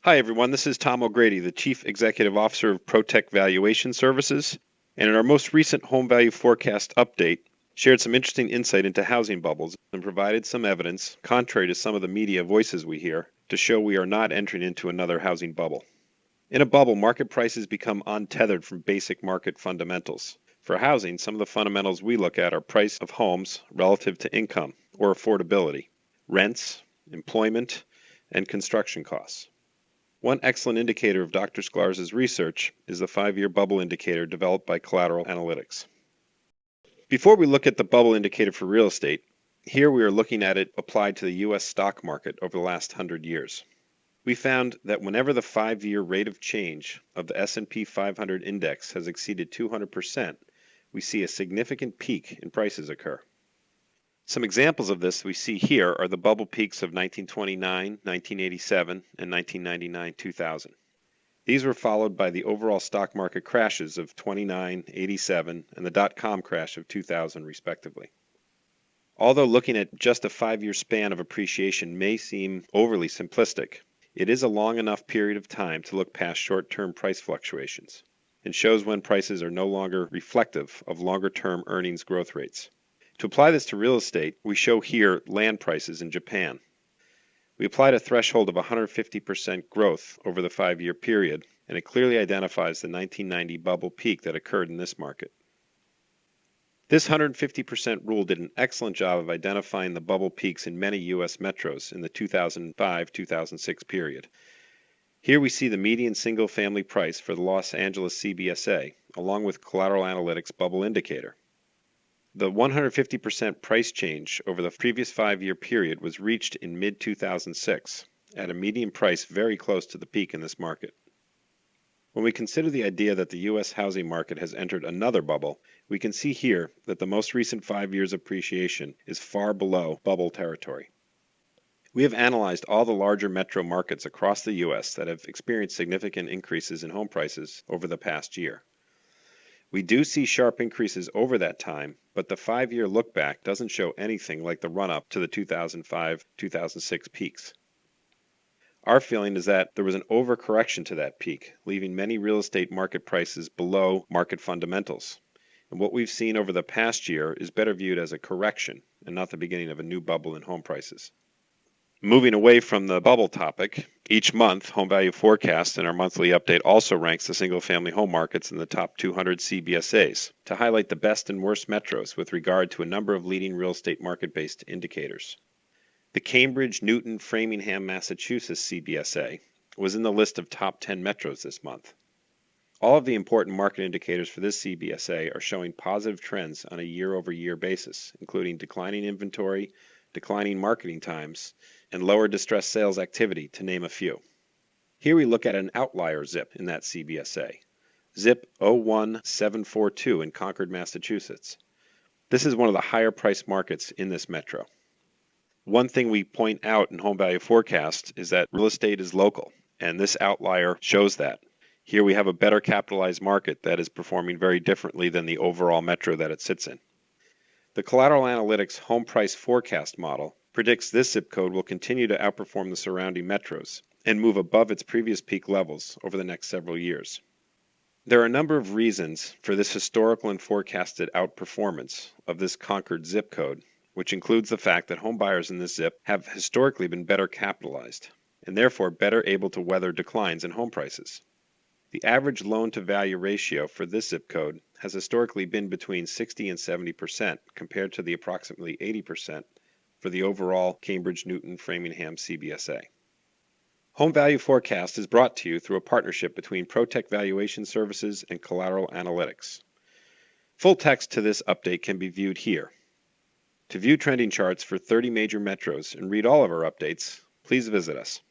Hi, everyone. This is Tom O'Grady, the Chief Executive Officer of Teck Valuation Services. And in our most recent home value forecast update, shared some interesting insight into housing bubbles and provided some evidence, contrary to some of the media voices we hear, to show we are not entering into another housing bubble. In a bubble, market prices become untethered from basic market fundamentals. For housing, some of the fundamentals we look at are price of homes relative to income or affordability, rents, employment, and construction costs. One excellent indicator of Dr. Sklar's research is the 5-year bubble indicator developed by Collateral Analytics. Before we look at the bubble indicator for real estate, here we are looking at it applied to the U.S. stock market over the last 100 years. We found that whenever the 5-year rate of change of the S&P 500 index has exceeded 200%, we see a significant peak in prices occur. Some examples of this we see here are the bubble peaks of 1929, 1987, and 1999-2000. These were followed by the overall stock market crashes of 29, 87, and the dot-com crash of 2000, respectively. Although looking at just a 5-year span of appreciation may seem overly simplistic, it is a long enough period of time to look past short-term price fluctuations and shows when prices are no longer reflective of longer-term earnings growth rates. To apply this to real estate, we show here land prices in Japan. We applied a threshold of 150% growth over the 5-year period, and it clearly identifies the 1990 bubble peak that occurred in this market. This 150% rule did an excellent job of identifying the bubble peaks in many U.S. metros in the 2005-2006 period. Here we see the median single-family price for the Los Angeles CBSA, along with Collateral Analytics bubble indicator. The 150% price change over the previous 5-year period was reached in mid-2006 at a median price very close to the peak in this market. When we consider the idea that the U.S. housing market has entered another bubble, we can see here that the most recent 5 years' appreciation is far below bubble territory. We have analyzed all the larger metro markets across the U.S. that have experienced significant increases in home prices over the past year. We do see sharp increases over that time, but the 5-year look back doesn't show anything like the run-up to the 2005-2006 peaks. Our feeling is that there was an overcorrection to that peak, leaving many real estate market prices below market fundamentals. And what we've seen over the past year is better viewed as a correction and not the beginning of a new bubble in home prices. Moving away from the bubble topic, each month, Home Value Forecast in our monthly update also ranks the single-family home markets in the top 200 CBSAs to highlight the best and worst metros with regard to a number of leading real estate market-based indicators. The Cambridge, Newton, Framingham, Massachusetts CBSA was in the list of top 10 metros this month. All of the important market indicators for this CBSA are showing positive trends on a year-over-year basis, including declining inventory, declining marketing times, and lower distressed sales activity, to name a few. Here we look at an outlier zip in that CBSA, zip 01742 in Concord, Massachusetts. This is one of the higher priced markets in this metro. One thing we point out in Home Value Forecast is that real estate is local, and this outlier shows that. Here we have a better capitalized market that is performing very differently than the overall metro that it sits in. The Collateral Analytics Home Price Forecast model predicts this zip code will continue to outperform the surrounding metros and move above its previous peak levels over the next several years. There are a number of reasons for this historical and forecasted outperformance of this Concord zip code, which includes the fact that home buyers in this zip have historically been better capitalized and therefore better able to weather declines in home prices. The average loan-to-value ratio for this zip code has historically been between 60 and 70% compared to the approximately 80% for the overall Cambridge, Newton, Framingham CBSA. Home Value Forecast is brought to you through a partnership between Teck Valuation Services and Collateral Analytics. Full text to this update can be viewed here. To view trending charts for 30 major metros and read all of our updates, please visit us.